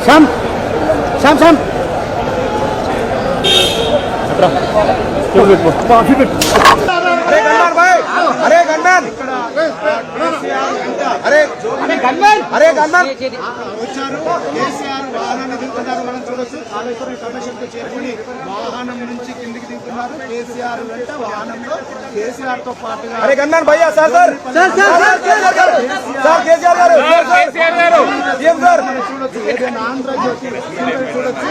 Sam. अरे gunman अरे gunman వచ్చారు కేసీఆర్ వాహనాన్ని దిగుతున్నారు. మనం చూడొచ్చు కాళేశ్వరం కమిషన్కు చేరుకుని వాహనం నుంచి కిందికి దిగుతున్నారు. కేసీఆర్ వెంట వాహనంలో కేసీఆర్ తో పాటుగా అరే గన్మैन భయ్యా సార్ కేసీఆర్ గారు సీఎం సార్ చూడొచ్చు ఏదైనా ఆంధ్రజ్యోతి చూడొచ్చు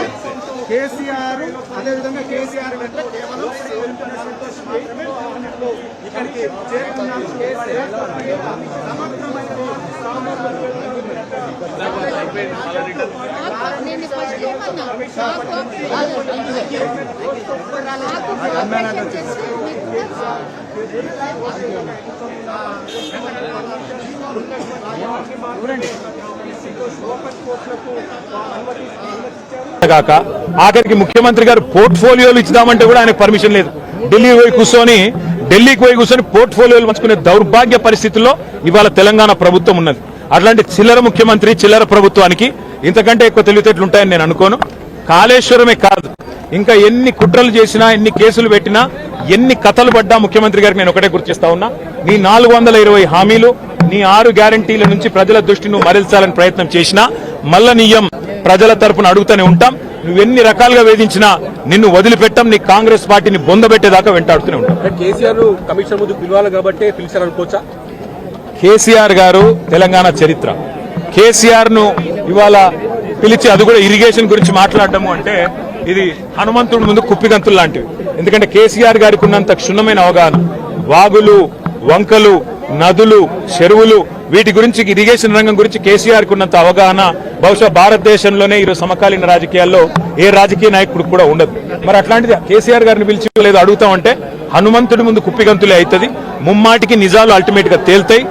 కేసీఆర్ అదేవిధంగా కేసీఆర్ వెంట కేవలం సంతోష్ మాత్రమే వాహనంలో ఇక్కడికి చేరుకున్నారు. కాక ఆఖరికి ముఖ్యమంత్రి గారు పోర్ట్ఫోలియోలు ఇచ్చుదామంటే కూడా ఆయనకు పర్మిషన్ లేదు. ఢిల్లీకి పోయి కూర్చొని పోర్ట్ఫోలియోలు పంచుకునే దౌర్భాగ్య పరిస్థితుల్లో ఇవాళ తెలంగాణ ప్రభుత్వం ఉన్నది. అట్లాంటి చిల్లర ముఖ్యమంత్రి చిల్లర ప్రభుత్వానికి ఇంతకంటే ఎక్కువ తెలివితేటలు ఉంటాయని నేను అనుకోను. కాళేశ్వరమే కాదు, ఇంకా ఎన్ని కుట్రలు చేసినా, ఎన్ని కేసులు పెట్టినా, ఎన్ని కథలు పడ్డా ముఖ్యమంత్రి గారికి నేను ఒకటే గుర్తిస్తా ఉన్నా, నీ 420 హామీలు, నీ 6 గ్యారంటీల నుంచి ప్రజల దృష్టి నువ్వు మరల్చాలని ప్రయత్నం చేసినా మల్ల నీయం ప్రజల తరపున అడుగుతూనే ఉంటాం. నువ్వెన్ని రకాలుగా వేధించినా నిన్ను వదిలిపెట్టాం. నీ కాంగ్రెస్ పార్టీని బొందబెట్టేదాకా వెంటాడుతూనే ఉంటాం. కేసీఆర్ కమిషన్ ముందు పిలవాలి కాబట్టి పిలిచారనుకోవచ్చా? కేసీఆర్ గారు తెలంగాణ చరిత్ర. కేసీఆర్ ను ఇవాళ పిలిచి అది కూడా ఇరిగేషన్ గురించి మాట్లాడటము అంటే ఇది హనుమంతుడి ముందు కుప్పిగంతులు లాంటివి. ఎందుకంటే కేసీఆర్ గారికి ఉన్నంత క్షుణ్ణమైన అవగాహన, వాగులు, వంకలు, నదులు, చెరువులు, వీటి గురించి, ఇరిగేషన్ రంగం గురించి కేసీఆర్ కు ఉన్నంత అవగాహన బహుశా భారతదేశంలోనే ఈరోజు సమకాలీన రాజకీయాల్లో ఏ రాజకీయ నాయకుడు కూడా ఉండదు. మరి అట్లాంటిది కేసీఆర్ గారిని పిలిచి లేదు అడుగుతామంటే హనుమంతుడి ముందు కుప్పిగంతులే అవుతుంది. ముమ్మాటికి నిజాలు అల్టిమేట్ గా తేల్తాయి.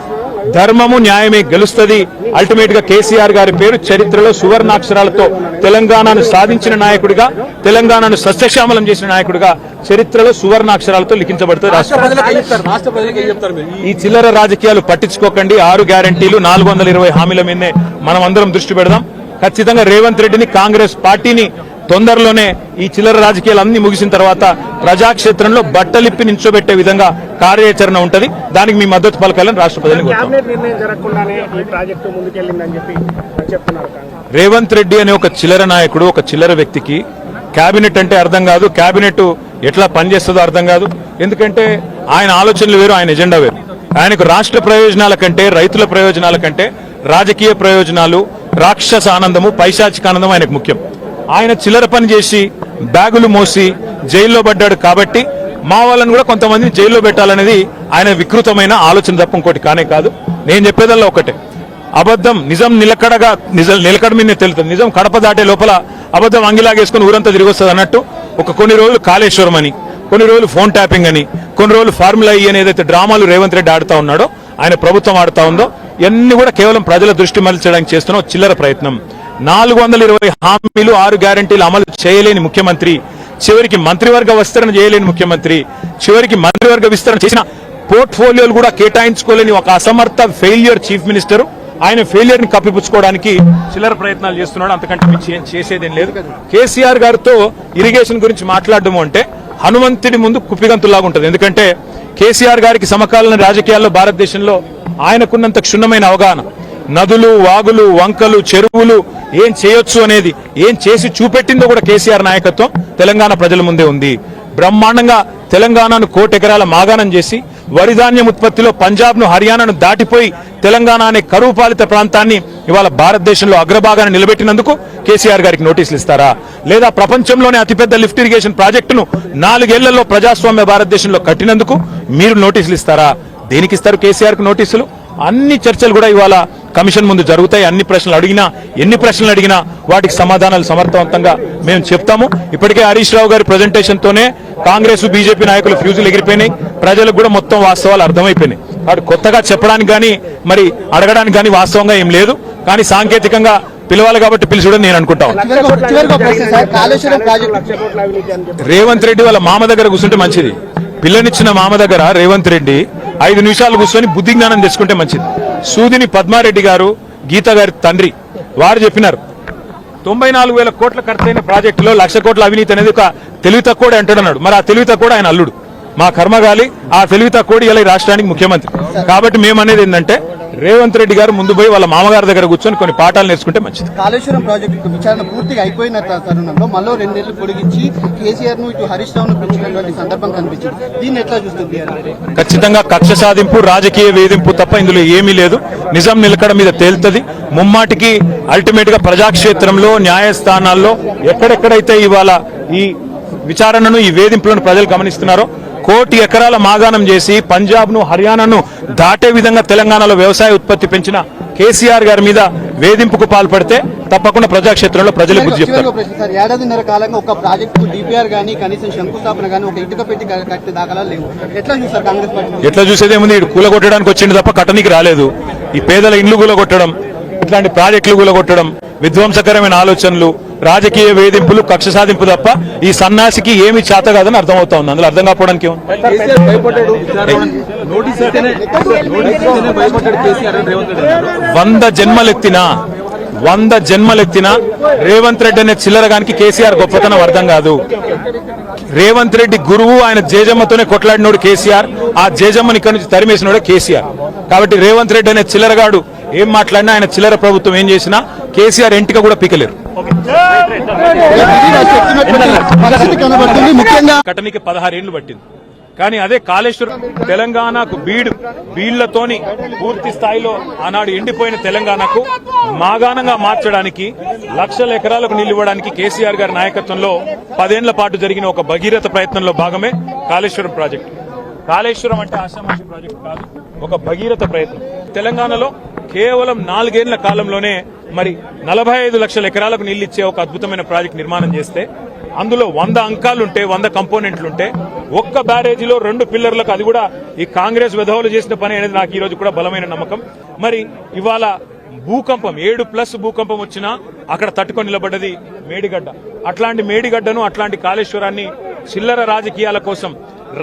ధర్మము న్యాయమే గెలుస్తుంది. అల్టిమేట్ గా కేసీఆర్ గారి పేరు చరిత్రలో సువర్ణాక్షరాలతో తెలంగాణను సాధించిన నాయకుడిగా, తెలంగాణను సస్యశ్యామలం చేసిన నాయకుడిగా చరిత్రలో సువర్ణాక్షరాలతో లిఖించబడుతుంది. ఈ చిల్లర రాజకీయాలు పట్టించుకోకండి. 6 గ్యారంటీలు, 420 హామీల మీదనే మనం అందరం దృష్టి పెడదాం. ఖచ్చితంగా రేవంత్ రెడ్డిని, కాంగ్రెస్ పార్టీని తొందరలోనే ఈ చిల్లర రాజకీయాలు అన్ని ముగిసిన తర్వాత ప్రజాక్షేత్రంలో బట్టలిప్పి నించోబెట్టే విధంగా కార్యాచరణ ఉంటది. దానికి మీ మద్దతు పలకాలని రాష్ట్ర ప్రజలకు రేవంత్ రెడ్డి అనే ఒక చిల్లర నాయకుడు, ఒక చిల్లర వ్యక్తికి కేబినెట్ అంటే అర్థం కాదు, కేబినెట్ ఎట్లా పనిచేస్తుందో అర్థం కాదు. ఎందుకంటే ఆయన ఆలోచనలు వేరు, ఆయన ఎజెండా వేరు. ఆయనకు రాష్ట్ర ప్రయోజనాల కంటే, రైతుల ప్రయోజనాల కంటే రాజకీయ ప్రయోజనాలు, రాక్షస ఆనందము, పైశాచిక ఆనందం ఆయనకు ముఖ్యం. ఆయన చిల్లర పని చేసి బ్యాగులు మోసి జైల్లో పడ్డాడు కాబట్టి మా వాళ్ళని కూడా కొంతమందిని జైల్లో పెట్టాలనేది ఆయన వికృతమైన ఆలోచన తప్ప ఇంకోటి కానే కాదు. నేను చెప్పేదల్లా ఒకటే, అబద్ధం నిజం నిలకడ మీద తెలుస్తుంది. నిజం కడప దాటే లోపల అబద్ధం అంగిలాగేసుకుని ఊరంతా తిరిగి వస్తుంది అన్నట్టు కొన్ని రోజులు కాళేశ్వరం అని, కొన్ని రోజులు ఫోన్ ట్యాపింగ్ అని, కొన్ని రోజులు ఫార్ములా ఈ అని ఏదైతే డ్రామాలు రేవంత్ రెడ్డి ఆడుతా ఉన్నాడో, ఆయన ప్రభుత్వం ఆడుతా ఉందో, ఇవన్నీ కూడా కేవలం ప్రజల దృష్టి మరల్చడానికి చేస్తున్న చిల్లర ప్రయత్నం. 420 హామీలు 6 గ్యారంటీలు అమలు చేయలేని ముఖ్యమంత్రి, చివరికి మంత్రివర్గ విస్తరణ చేయలేని ముఖ్యమంత్రి, చివరికి మంత్రివర్గ విస్తరణ చేసిన పోర్ట్ఫోలియోలు కూడా కేటాయించుకోలేని ఒక అసమర్థ ఫెయిల్యూర్ చీఫ్ మినిస్టర్ ఆయన ఫెయిల్యూర్ ని కప్పిపుచ్చుకోవడానికి చిల్లర ప్రయత్నాలు చేస్తున్నాడు. అంతకంటే మించి ఏం చేసేదేం లేదు. కేసీఆర్ గారితో ఇరిగేషన్ గురించి మాట్లాడడం అంటే హనుమంతుడి ముందు కుప్పిగంతులాగా ఉంటుంది. ఎందుకంటే కేసీఆర్ గారికి సమకాలీన రాజకీయాల్లో భారతదేశంలో ఆయనకున్నంత క్షుణ్ణమైన అవగాహన, నదులు, వాగులు, వంకలు, చెరువులు ఏం చేయొచ్చు అనేది, ఏం చేసి చూపెట్టిందో కూడా కేసీఆర్ నాయకత్వం తెలంగాణ ప్రజల ముందే ఉంది. బ్రహ్మాండంగా తెలంగాణను 1,00,00,000 ఎకరాల మాగాణం చేసి వరిధాన్యం ఉత్పత్తిలో పంజాబ్ ను, హర్యానాను దాటిపోయి తెలంగాణ అనే కరువు పాలిత ప్రాంతాన్ని ఇవాళ భారతదేశంలో అగ్రభాగాన్ని నిలబెట్టినందుకు కేసీఆర్ గారికి నోటీసులు ఇస్తారా? లేదా ప్రపంచంలోనే అతిపెద్ద లిఫ్ట్ ఇరిగేషన్ ప్రాజెక్టును 4 ఏళ్లలో ప్రజాస్వామ్య భారతదేశంలో కట్టినందుకు మీరు నోటీసులు ఇస్తారా? దేనికి ఇస్తారు కేసీఆర్ కు నోటీసులు? అన్ని చర్చలు కూడా ఇవాళ కమిషన్ ముందు జరుగుతాయి. ఎన్ని ప్రశ్నలు అడిగినా వాటికి సమాధానాలు సమర్థవంతంగా మేము చెప్తాము. ఇప్పటికే హరీష్ రావు గారి ప్రజెంటేషన్ తోనే కాంగ్రెస్, బీజేపీ నాయకులు ఫ్యూజులు ఎగిరిపోయినాయి. ప్రజలకు కూడా మొత్తం వాస్తవాలు అర్థమైపోయినాయి. వాడు కొత్తగా చెప్పడానికి కానీ మరి అడగడానికి కానీ వాస్తవంగా ఏం లేదు. కానీ సాంకేతికంగా పిలవాలి కాబట్టి పిలిచుడని నేను అనుకుంటాను. రేవంత్ రెడ్డి వాళ్ళ మామ దగ్గర కూర్చుంటే మంచిది. పిల్లనిచ్చిన మామ దగ్గర రేవంత్ రెడ్డి 5 నిమిషాలు కూర్చొని బుద్ధి జ్ఞానం తెచ్చుకుంటే మంచిది. సూదిని పద్మారెడ్డి గారు, గీత గారి తండ్రి, వారు చెప్పినారు 94,000 కోట్ల ఖర్చైన ప్రాజెక్టులో 1,00,000 కోట్ల అవినీతి అనేది ఒక తెలివి తక్కువ అంటాడన్నాడు. మరి ఆ తెలివి తక్కువ ఆయన అల్లుడు, మా కర్మగాలి. ఆ తెలివి తక్కువ ఇలా ఈ రాష్ట్రానికి ముఖ్యమంత్రి. కాబట్టి మేమనేది ఏంటంటే రేవంత్ రెడ్డి గారు ముందు పోయి వాళ్ళ మామగారి దగ్గర కూర్చొని కొన్ని పాఠాలు నేర్చుకుంటే మంచిది. కాళేశ్వరం ప్రాజెక్టు విచారణ పూర్తిగా అయిపోయిన తరుణంలో మళ్ళీ 2 నెలలు పొడిగించి కేసీఆర్ ను ఇటు హరీష్ రావును పెంచినటువంటి సందర్భం కనిపించింది. దీన్ని ఎట్లా చూస్తుంది? ఖచ్చితంగా కక్ష సాధింపు, రాజకీయ వేధింపు తప్ప ఇందులో ఏమీ లేదు. నిజం నిలకడ మీద తేలుతుంది. ముమ్మాటికి అల్టిమేట్ గా ప్రజాక్షేత్రంలో, న్యాయస్థానాల్లో ఎక్కడెక్కడైతే ఇవాళ ఈ విచారణను, ఈ వేధింపులను ప్రజలు గమనిస్తున్నారో, 1,00,00,000 ఎకరాల మాగాణం చేసి పంజాబ్ ను, హర్యానాను దాటే విధంగా తెలంగాణలో వ్యవసాయ ఉత్పత్తి పెంచిన కేసీఆర్ గారి మీద వేధింపుకు పాల్పడితే తప్పకుండా ప్రజాక్షేత్రంలో ప్రజలు బుద్ధి చెప్తారు. 1.5 కాలంగా ఒక ప్రాజెక్టు డిపిఆర్ గానీ, కనీసం శంకుస్థాపన గానీ, ఒక ఇటుక పెట్టి కట్టే దాఖలాలు లేవు. ఎట్లా చూస్తారు కాంగ్రెస్ పార్టీ? ఎట్లా చూసేదేముంది? ఇటు కూలగొట్టడానికి వచ్చింది తప్ప కట్టనికి రాలేదు. ఈ పేదల ఇండ్లు కూలగొట్టడం, ఇట్లాంటి ప్రాజెక్టులు కూలగొట్టడం, విధ్వంసకరమైన ఆలోచనలు, రాజకీయ వేధింపులు, కక్ష సాధింపు తప్ప ఈ సన్నాసికి ఏమి చేత కాదని అర్థమవుతా ఉంది. అందులో అర్థం కాకపోవడానికి 100 జన్మలెత్తినా రేవంత్ రెడ్డి అనే చిల్లరగానికి కేసీఆర్ గొప్పతనం అర్థం కాదు. రేవంత్ రెడ్డి గురువు, ఆయన జేజమ్మతోనే కొట్లాడినోడు కేసీఆర్. ఆ జేజమ్మని ఇక్కడి నుంచి తరిమేసినోడే కేసీఆర్. కాబట్టి రేవంత్ రెడ్డి అనే చిల్లరగాడు ఏం మాట్లాడినా, ఆయన చిల్లర ప్రభుత్వం ఏం చేసినా కేసీఆర్ ఎంటిక కూడా పీకలేరు. కటనికి 16 ఏళ్లు పట్టింది. కానీ అదే కాళేశ్వరం తెలంగాణకు బీళ్లతోని పూర్తి స్థాయిలో ఆనాడు ఎండిపోయిన తెలంగాణకు మాగాణంగా మార్చడానికి, 1,00,000 ఎకరాలకు నీళ్లు ఇవ్వడానికి కేసీఆర్ గారి నాయకత్వంలో 10 ఏళ్ల పాటు జరిగిన ఒక భగీరథ ప్రయత్నంలో భాగమే కాళేశ్వరం ప్రాజెక్టు. కాళేశ్వరం అంటే ఆషామాషి ప్రాజెక్టు కాదు, ఒక భగీరథ ప్రయత్నం. తెలంగాణలో కేవలం 4 ఏళ్ల కాలంలోనే మరి 45 లక్షల ఎకరాలకు నీళ్లు ఇచ్చే ఒక అద్భుతమైన ప్రాజెక్టు నిర్మాణం చేస్తే, అందులో 100 అంకాలుంటే, 100 కంపోనెంట్లుంటే, ఒక్క బ్యారేజీలో 2 పిల్లర్లకు, అది కూడా ఈ కాంగ్రెస్ విధవులు చేసిన పని అనేది నాకు ఈ రోజు కూడా బలమైన నమ్మకం. మరి ఇవాళ భూకంపం 7+ భూకంపం వచ్చినా అక్కడ తట్టుకొని నిలబడ్డది మేడిగడ్డ. అట్లాంటి మేడిగడ్డను, అట్లాంటి కాళేశ్వరాన్ని చిల్లర రాజకీయాల కోసం,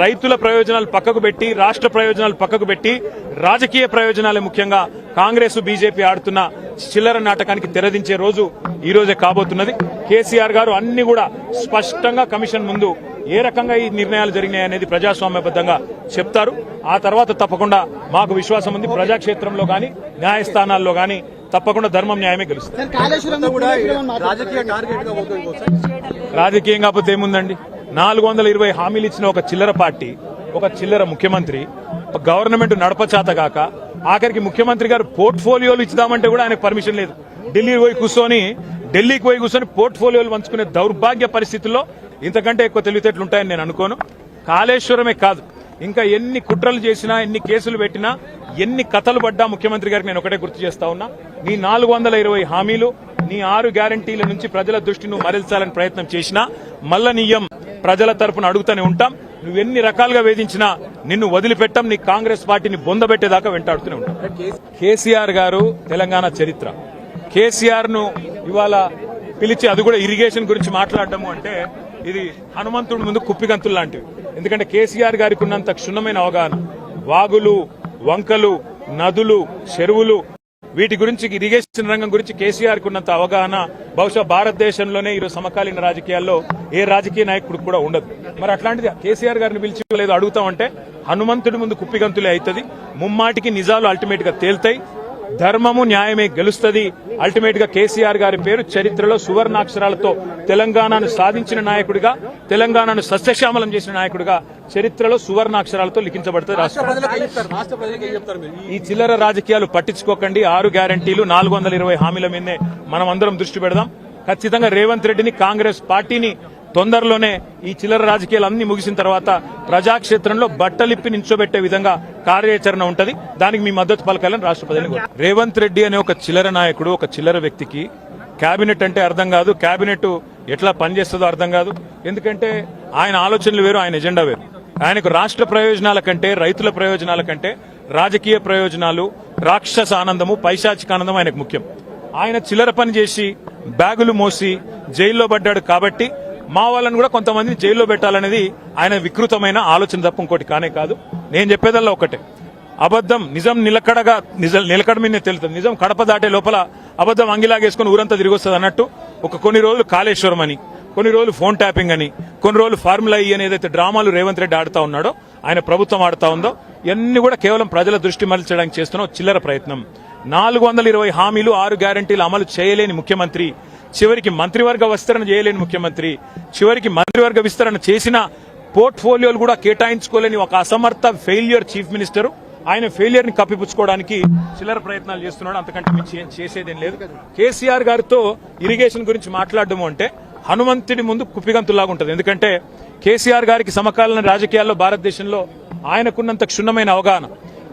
రైతుల ప్రయోజనాలు పక్కకు పెట్టి, రాష్ట్ర ప్రయోజనాలు పక్కకు పెట్టి, రాజకీయ ప్రయోజనాలే ముఖ్యంగా కాంగ్రెస్, బీజేపీ ఆడుతున్న చిల్లర నాటకానికి తెరదించే రోజు ఈ రోజే కాబోతున్నది. కేసీఆర్ గారు అన్ని కూడా స్పష్టంగా కమిషన్ ముందు ఏ రకంగా ఈ నిర్ణయాలు జరిగినాయి అనేది ప్రజాస్వామ్యబద్ధంగా చెప్తారు. ఆ తర్వాత తప్పకుండా మాకు విశ్వాసం ఉంది, ప్రజాక్షేత్రంలో గాని, న్యాయస్థానాల్లో గాని తప్పకుండా ధర్మం, న్యాయమే గెలుస్తుంది. రాజకీయం కాకపోతే ఏముందండి? 420 హామీలు ఇచ్చిన ఒక చిల్లర పార్టీ, ఒక చిల్లర ముఖ్యమంత్రి, గవర్నమెంట్ నడపచాతగాక ఆఖరికి ముఖ్యమంత్రి గారు పోర్ట్ఫోలియోలు ఇచ్చుదామంటే కూడా ఆయనకు పర్మిషన్ లేదు. ఢిల్లీకి పోయి కూర్చొని పోర్ట్ఫోలియోలు పంచుకునే దౌర్భాగ్య పరిస్థితుల్లో ఇంతకంటే ఎక్కువ తెలివితేటలు ఉంటాయని నేను అనుకోను. కాళేశ్వరమే కాదు, ఇంకా ఎన్ని కుట్రలు చేసినా, ఎన్ని కేసులు పెట్టినా, ఎన్ని కథలు పడ్డా ముఖ్యమంత్రి గారికి నేను ఒకటే గుర్తు చేస్తా ఉన్నా, నీ 420 హామీలు, నీ 6 గ్యారంటీల నుంచి ప్రజల దృష్టి నువ్వు మరల్చాలని ప్రయత్నం చేసినా మల్ల నీయం ప్రజల తరపున అడుగుతూనే ఉంటాం. నువ్వెన్ని రకాలుగా వేధించినా నిన్ను వదిలిపెట్టాం. నీ కాంగ్రెస్ పార్టీని బొందబెట్టేదాకా వెంటాడుతూనే ఉంటాం. కేసీఆర్ గారు తెలంగాణ చరిత్ర. కేసీఆర్ ను ఇవాళ పిలిచి అది కూడా ఇరిగేషన్ గురించి మాట్లాడటము అంటే ఇది హనుమంతుడి ముందు కుప్పిగంతులు లాంటివి. ఎందుకంటే కేసీఆర్ గారికి ఉన్నంత క్షుణ్ణమైన అవగాహన, వాగులు, వంకలు, నదులు, చెరువులు, వీటి గురించి, ఇరిగేషన్ రంగం గురించి కేసీఆర్ కు ఉన్నంత అవగాహన బహుశా భారతదేశంలోనే ఈరోజు సమకాలీన రాజకీయాల్లో ఏ రాజకీయ నాయకుడు కూడా ఉండదు. మరి అట్లాంటిది కేసీఆర్ గారిని పిలిచి లేదు అడుగుతామంటే హనుమంతుడి ముందు కుప్పిగంతులే అవుతుంది. ముమ్మాటికి నిజాలు అల్టిమేట్ గా తేల్తాయి. ధర్మము న్యాయమే గెలుస్తుంది. అల్టిమేట్ గా కేసీఆర్ గారి పేరు చరిత్రలో సువర్ణాక్షరాలతో తెలంగాణను సాధించిన నాయకుడిగా, తెలంగాణను సస్యశ్యామలం చేసిన నాయకుడిగా చరిత్రలో సువర్ణాక్షరాలతో లిఖించబడుతుంది. ఈ చిల్లర రాజకీయాలు పట్టించుకోకండి. 6 గ్యారంటీలు, 420 హామీల మీదనే మనం అందరం దృష్టి పెడదాం. ఖచ్చితంగా రేవంత్ రెడ్డిని, కాంగ్రెస్ పార్టీని తొందరలోనే ఈ చిల్లర రాజకీయాలు అన్ని ముగిసిన తర్వాత ప్రజాక్షేత్రంలో బట్టలిప్పి నించోబెట్టే విధంగా కార్యాచరణ ఉంటది. దానికి మీ మద్దతు పలకాలని రాష్ట్రపతిని కోరారు. రేవంత్ రెడ్డి అనే ఒక చిల్లర నాయకుడు, ఒక చిల్లర వ్యక్తికి కేబినెట్ అంటే అర్థం కాదు, కేబినెట్ ఎట్లా పనిచేస్తుందో అర్థం కాదు. ఎందుకంటే ఆయన ఆలోచనలు వేరు, ఆయన ఎజెండా వేరు. ఆయనకు రాష్ట్ర ప్రయోజనాల కంటే, రైతుల ప్రయోజనాల కంటే రాజకీయ ప్రయోజనాలు, రాక్షస ఆనందము, పైశాచిక ఆనందం ఆయనకు ముఖ్యం. ఆయన చిల్లర పని చేసి బ్యాగులు మోసి జైల్లో పడ్డాడు కాబట్టి మా వాళ్ళని కూడా కొంతమందిని జైల్లో పెట్టాలనేది ఆయన వికృతమైన ఆలోచన తప్ప ఇంకోటి కానే కాదు. నేను చెప్పేదల్లా ఒకటే, అబద్దం నిజం నిలకడ మీద తెలుస్తుంది. నిజం కడప దాటే లోపల అబద్దం అంగిలాగేసుకుని ఊరంతా తిరిగి వస్తుంది అన్నట్టు కొన్ని రోజులు కాళేశ్వరం అని, కొన్ని రోజులు ఫోన్ ట్యాపింగ్ అని, కొన్ని రోజులు ఫార్ములా ఈ అని ఏదైతే డ్రామాలు రేవంత్ రెడ్డి ఆడుతా ఉన్నాడో, ఆయన ప్రభుత్వం ఆడుతా ఉందో, ఇవన్నీ కూడా కేవలం ప్రజల దృష్టి మరల్చడానికి చేస్తున్న చిల్లర ప్రయత్నం. 420 హామీలు, 6 గ్యారంటీలు అమలు చేయలేని ముఖ్యమంత్రి, చివరికి మంత్రివర్గ విస్తరణ చేయలేని ముఖ్యమంత్రి, చివరికి మంత్రివర్గ విస్తరణ చేసిన పోర్ట్ఫోలియోలు కూడా కేటాయించుకోలేని ఒక అసమర్థ ఫెయిల్యూర్ చీఫ్ మినిస్టర్. ఆయన ఫెయిలియర్ ని కప్పిపుచ్చుకోవడానికి చిల్లర ప్రయత్నాలు చేస్తున్నాడు. అంతకంటే మించి ఏం చేసేదేం లేదు. కేసీఆర్ గారితో ఇరిగేషన్ గురించి మాట్లాడడం అంటే హనుమంతుడి ముందు కుప్పిగంతులాగా ఉంటుంది. ఎందుకంటే కేసీఆర్ గారికి సమకాలీన రాజకీయాల్లో భారతదేశంలో ఆయనకున్నంత క్షుణ్ణమైన అవగాహన,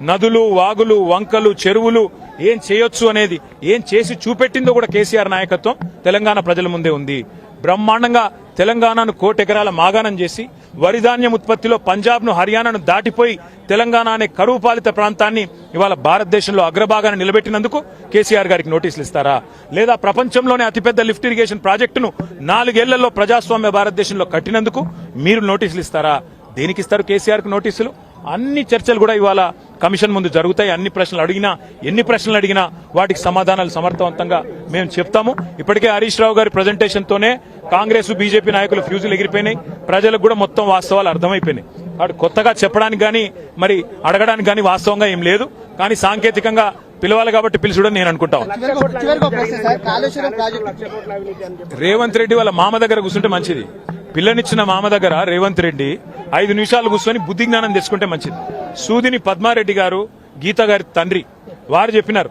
నదులు, వాగులు, వంకలు, చెరువులు ఏం చేయొచ్చు అనేది, ఏం చేసి చూపెట్టిందో కూడా కేసీఆర్ నాయకత్వం తెలంగాణ ప్రజల ముందే ఉంది. బ్రహ్మాండంగా తెలంగాణను 1,00,00,000 ఎకరాల మాగాణం చేసి వరిధాన్యం ఉత్పత్తిలో పంజాబ్ ను, హర్యానాను దాటిపోయి తెలంగాణ అనే కరువు పాలిత ప్రాంతాన్ని ఇవాళ భారతదేశంలో అగ్రభాగాన్ని నిలబెట్టినందుకు కేసీఆర్ గారికి నోటీసులు ఇస్తారా? లేదా ప్రపంచంలోనే అతిపెద్ద లిఫ్ట్ ఇరిగేషన్ ప్రాజెక్టును 4 ఏళ్లలో ప్రజాస్వామ్య భారతదేశంలో కట్టినందుకు మీరు నోటీసులు ఇస్తారా? దేనికి ఇస్తారు కేసీఆర్ కు నోటీసులు? అన్ని చర్చలు కూడా ఇవాళ కమిషన్ ముందు జరుగుతాయి. ఎన్ని ప్రశ్నలు అడిగినా వాటికి సమాధానాలు సమర్థవంతంగా మేము చెప్తాము. ఇప్పటికే హరీష్ రావు గారి ప్రజెంటేషన్ తోనే కాంగ్రెస్, బీజేపీ నాయకులు ఫ్యూజులు ఎగిరిపోయినాయి. ప్రజలకు కూడా మొత్తం వాస్తవాలు అర్థమైపోయినాయి. వాడు కొత్తగా చెప్పడానికి గానీ, మరి అడగడానికి గానీ వాస్తవంగా ఏం లేదు. కానీ సాంకేతికంగా పిలవాలి కాబట్టి పిలుచుడని నేను అనుకుంటాను. రేవంత్ రెడ్డి వాళ్ళ మామ దగ్గర కూర్చుంటే మంచిది. పిల్లనిచ్చిన మామ దగ్గర రేవంత్ రెడ్డి 5 నిమిషాలు కూర్చొని బుద్ధి జ్ఞానం తెచ్చుకుంటే మంచిది. సూదిని పద్మారెడ్డి గారు, గీత గారి తండ్రి, వారు చెప్పినారు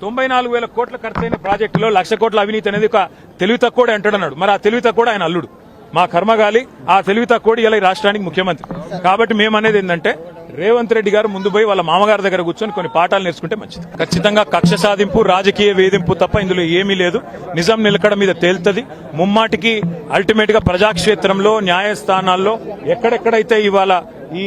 94,000 కోట్ల ఖర్చైన ప్రాజెక్టులో 1,00,000 కోట్ల అవినీతి అనేది ఒక తెలివి తక్కువడే అంటాడన్నాడు. మరి ఆ తెలివి తక్కువ ఆయన అల్లుడు, మా కర్మగాలి. ఆ తెలివి తక్కువ ఇలా ఈ రాష్ట్రానికి ముఖ్యమంత్రి. కాబట్టి మేమనేది ఏంటంటే రేవంత్ రెడ్డి గారు ముందు పోయి వాళ్ళ మామగారి దగ్గర కూర్చొని కొన్ని పాఠాలు నేర్చుకుంటే మంచిది. ఖచ్చితంగా కక్ష సాధింపు, రాజకీయ వేధింపు తప్ప ఇందులో ఏమీ లేదు. నిజం నిలకడ మీద తేలుతుంది. ముమ్మాటికి అల్టిమేట్ గా ప్రజాక్షేత్రంలో, న్యాయస్థానాల్లో ఎక్కడెక్కడైతే ఇవాళ ఈ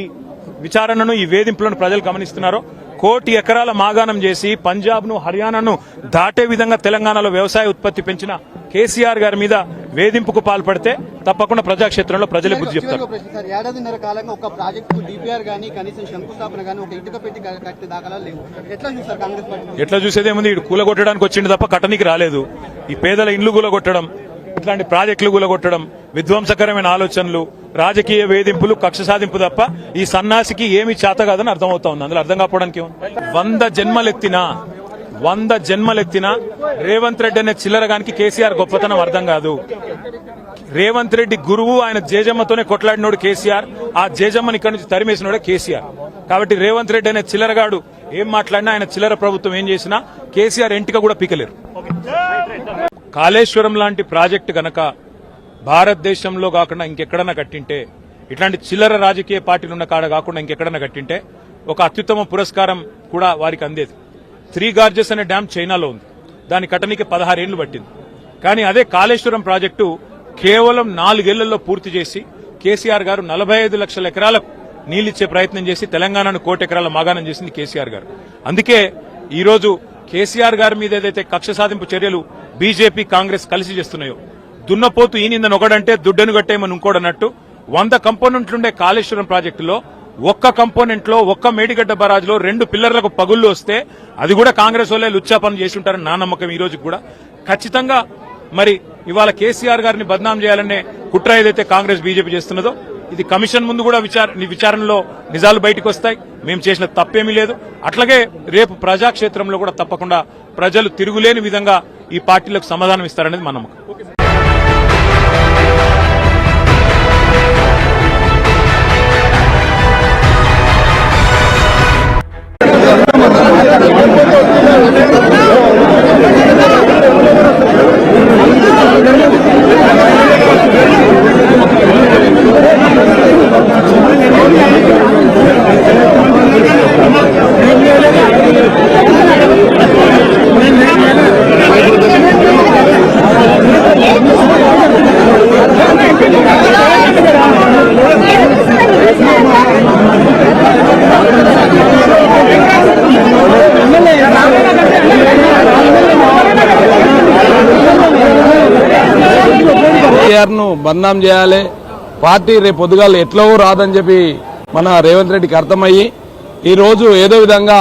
విచారణను, ఈ వేధింపులను ప్రజలు గమనిస్తున్నారో, 1,00,00,000 ఎకరాల మాగాణం చేసి పంజాబ్ ను, హర్యానాను దాటే విధంగా తెలంగాణలో వ్యవసాయ ఉత్పత్తి పెంచిన కేసీఆర్ గారి మీద వేధింపుకు పాల్పడితే తప్పకుండా ప్రజాక్షేత్రంలో ప్రజలే బుద్ధి చెప్తారు. ఏడాదిన్నర కాలంగా ఒక ప్రాజెక్టు డిపిఆర్ గానీ, కనీసం శంకుస్థాపన గానీ, ఒక ఇటుక పెట్టి కట్టే దాఖలాలు లేవు. ఎట్లా చూస్తారు కాంగ్రెస్ పార్టీ? ఎట్లా చూసేదేముంది? ఇటు కూలగొట్టడానికి వచ్చింది తప్ప కట్టనికి రాలేదు. ఈ పేదల ఇండ్లు కూలగొట్టడం, ఇట్లాంటి ప్రాజెక్టులు కూలగొట్టడం, విధ్వంసకరమైన ఆలోచనలు, రాజకీయ వేధింపులు, కక్ష సాధింపు తప్ప ఈ సన్నాసికి ఏమి చేత కాదని అర్థమవుతా ఉంది. అందులో అర్థం కాకపోవడానికి 100 జన్మలెత్తినా రేవంత్ రెడ్డి అనే చిల్లరగానికి కేసీఆర్ గొప్పతనం అర్థం కాదు. రేవంత్ రెడ్డి గురువు, ఆయన జేజమ్మతోనే కొట్లాడినోడు కేసీఆర్. ఆ జేజమ్మని ఇక్కడి నుంచి తరిమేసినోడే కేసీఆర్. కాబట్టి రేవంత్ రెడ్డి అనే చిల్లరగాడు ఏం మాట్లాడినా, ఆయన చిల్లర ప్రభుత్వం ఏం చేసినా కేసీఆర్ ఎంటిక కూడా పీకలేరు. కాళేశ్వరం లాంటి ప్రాజెక్టు గనక భారతదేశంలో కాకుండా ఇంకెక్కడన్నా కట్టింటే, ఇట్లాంటి చిల్లర రాజకీయ పార్టీలు ఉన్న కాడ కాకుండా ఇంకెక్కడన్నా కట్టింటే ఒక అత్యుత్తమ పురస్కారం కూడా వారికి అందేది. 3 గార్జెస్ అనే డ్యాం చైనాలో ఉంది, దాని కట్టనికి 16 ఏళ్లు పట్టింది. కానీ అదే కాళేశ్వరం ప్రాజెక్టు కేవలం 4 ఏళ్లలో పూర్తి చేసి కేసీఆర్ గారు 45 లక్షల ఎకరాలకు నీళ్లిచ్చే ప్రయత్నం చేసి తెలంగాణను 1 కోటి ఎకరాల మాగాణం చేసింది కేసీఆర్ గారు. అందుకే ఈ రోజు కేసీఆర్ గారి మీద ఏదైతే కక్ష సాధింపు చర్యలు బీజేపీ కాంగ్రెస్ కలిసి చేస్తున్నాయో, దున్నపోతు ఈ నిందని ఒకడంటే దుడ్డను కట్టేయమని ఇంకోడన్నట్టు 100 కంపోనెంట్లుండే కాళేశ్వరం ప్రాజెక్టులో ఒక్క కంపోనెంట్ లో ఒక్క మేడిగడ్డ బరాజ్లో 2 పిల్లర్లకు పగుళ్లు వస్తే అది కూడా కాంగ్రెస్ వాళ్ళే లుచ్చాపనం చేసి ఉంటారని నా నమ్మకం. ఈ రోజు కూడా ఖచ్చితంగా మరి ఇవాళ కేసీఆర్ గారిని బద్నాం చేయాలనే కుట్ర ఏదైతే కాంగ్రెస్ బీజేపీ చేస్తున్నదో, ఇది కమిషన్ ముందు కూడా విచారణలో నిజాలు బయటకు వస్తాయి. మేము చేసిన తప్పేమీ లేదు. అట్లాగే రేపు ప్రజాక్షేత్రంలో కూడా తప్పకుండా ప్రజలు తిరుగులేని విధంగా ఈ పార్టీలకు సమాధానం ఇస్తారనేది మా నమ్మకం. ను బద్నాం చేయాలి, పార్టీ రేపు పొద్దుగాలు ఎట్లో రాదని చెప్పి మన రేవంత్ రెడ్డికి అర్థమయ్యి ఈ రోజు ఏదో విధంగా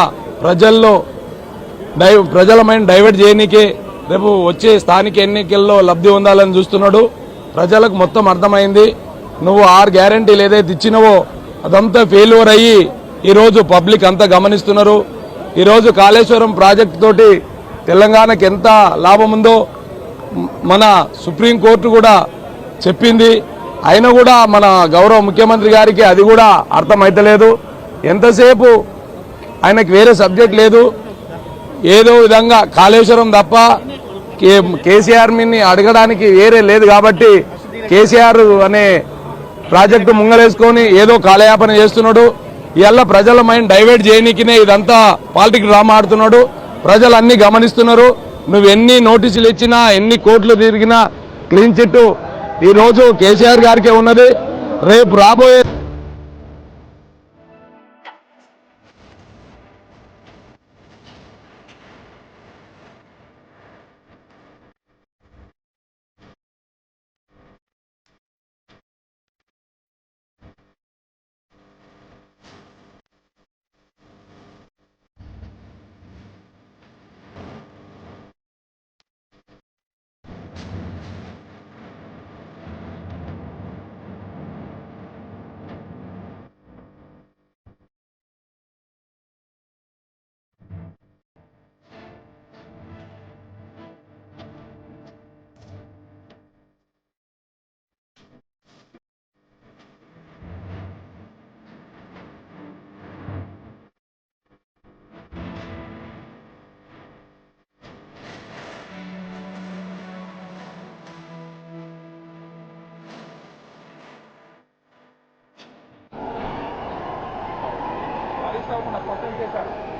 ప్రజల మైండ్ డైవర్ట్ చేయనీకే రేపు వచ్చే స్థానిక ఎన్నికల్లో లబ్ధి పొందాలని చూస్తున్నాడు. ప్రజలకు మొత్తం అర్థమైంది. నువ్వు 6 గ్యారంటీలు ఏదైతే ఇచ్చినవో అదంతా ఫెయిల్యూర్ అయ్యి ఈరోజు పబ్లిక్ అంతా గమనిస్తున్నారు. ఈరోజు కాళేశ్వరం ప్రాజెక్టు తోటి తెలంగాణకు ఎంత లాభం ఉందో మన సుప్రీంకోర్టు కూడా చెప్పింది. అయినా కూడా మన గౌరవ ముఖ్యమంత్రి గారికి అది కూడా అర్థమైతలేదు. ఎంతసేపు ఆయనకు వేరే సబ్జెక్ట్ లేదు. ఏదో విధంగా కాళేశ్వరం తప్ప కేసీఆర్ మిన్ని అడగడానికి వేరే లేదు కాబట్టి కేసీఆర్ అనే ప్రాజెక్టు ముంగలేసుకొని ఏదో కాలయాపన చేస్తున్నాడు. ఇవాళ ప్రజల మైండ్ డైవర్ట్ చేయనీకినే ఇదంతా పాలిటిక్స్ డ్రామా ఆడుతున్నాడు. ప్రజలు అన్ని గమనిస్తున్నారు. నువ్వు ఎన్ని నోటీసులు ఇచ్చినా, ఎన్ని కోర్టులు తిరిగినా క్లీన్ చిట్ ఈ రోజు కేసీఆర్ గారికే ఉన్నది. రేపు రాబోయే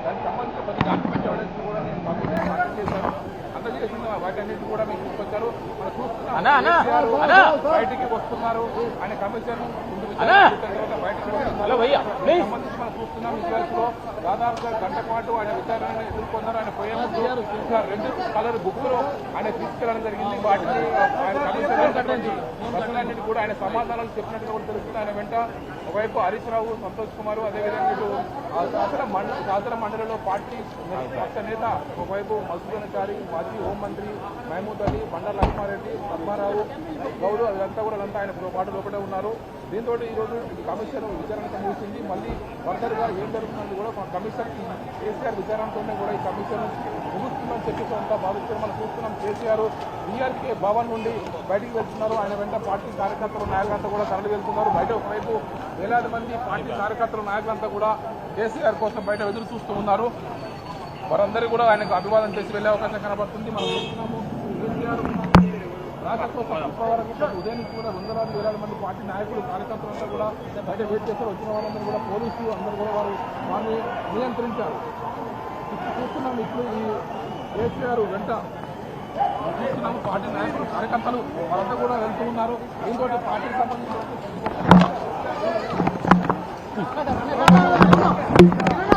దానికి సంబంధించిన ప్రతి డాక్యుమెంట్ ఎవిడెన్స్ కూడా నేను పంపించాను చేశాను. అందజేసిన వాటన్నిటి కూడా మీకు తీసుకొచ్చారు. మనం చూస్తున్నాం బయటికి వస్తున్నారు. ఆయన కమిషన్ బయటకు సంబంధించి మనం చూస్తున్నాం. విజువల్స్ లో దాదాపుగా గంట పాటు ఆయన విచారణను ఎదుర్కొన్నారు. ఆయన పోయే ముందు 2 కలర్ బుక్లు ఆయన తీసుకెళ్లడం జరిగింది. వాటిని ఆయన కమిషన్ ప్రశ్నలన్నిటి కూడా ఆయన సమాధానాలు చెప్పినట్టుగా కూడా తెలుస్తుంది. ఆయన వెంట ఒకవైపు హరీష్ రావు, సంతోష్ కుమార్, అదేవిధంగా ఇటు శాసన మండలిలో పార్టీ పక్ష నేత ఒకవైపు మధుసూదనాచారి, మాజీ హోంమంత్రి మహమూద్ అలీ, బండారు లక్ష్మారెడ్డి, పద్మారావు, గౌడు అదంతా కూడా ఆయన పాటు లోపడే ఉన్నారు. దీంతో ఈరోజు కమిషన్ విచారణతో ముగిసింది. మళ్ళీ ఫర్దర్గా ఏం జరుగుతుందని కూడా కమిషన్ కేసీఆర్ విచారణతోనే కూడా ఈ కమిషన్ ముగుస్తుందని చెప్పేసి అంతా భావిస్తున్నారు. మనం చూస్తున్నాం కేసీఆర్ బీఆర్కే భవన్ నుండి బయటికి వెళ్తున్నారు. ఆయన వెంట పార్టీ కార్యకర్తలు, నాయకులంతా కూడా తరలి వెళ్తున్నారు. బయట ఒకవైపు వేలాది మంది పార్టీ కార్యకర్తలు, నాయకులంతా కూడా కేసీఆర్ కోసం బయట ఎదురు చూస్తూ ఉన్నారు. వారందరూ కూడా ఆయనకు అభివాదం చేసి వెళ్లే అవకాశం కనబడుతుంది. మనం చూస్తున్నాము కేసీఆర్ రాష్ట్ర వరకు ఉదయం నుంచి కూడా వందలాది వేలాది మంది పార్టీ నాయకులు కార్యకర్తలంతా కూడా బయట వెయిట్ చేస్తారు. వచ్చిన వాళ్ళందరూ కూడా పోలీసులు అందరూ కూడా వారిని నియంత్రించారు. ఇప్పుడు చూస్తున్నాము ఇప్పుడు ఈ కేసీఆర్ వెంట చూస్తున్నాము పార్టీ నాయకులు కార్యకర్తలు వారంతా కూడా వెళ్తూ ఉన్నారు. ఇంకోటి పార్టీకి సంబంధించిన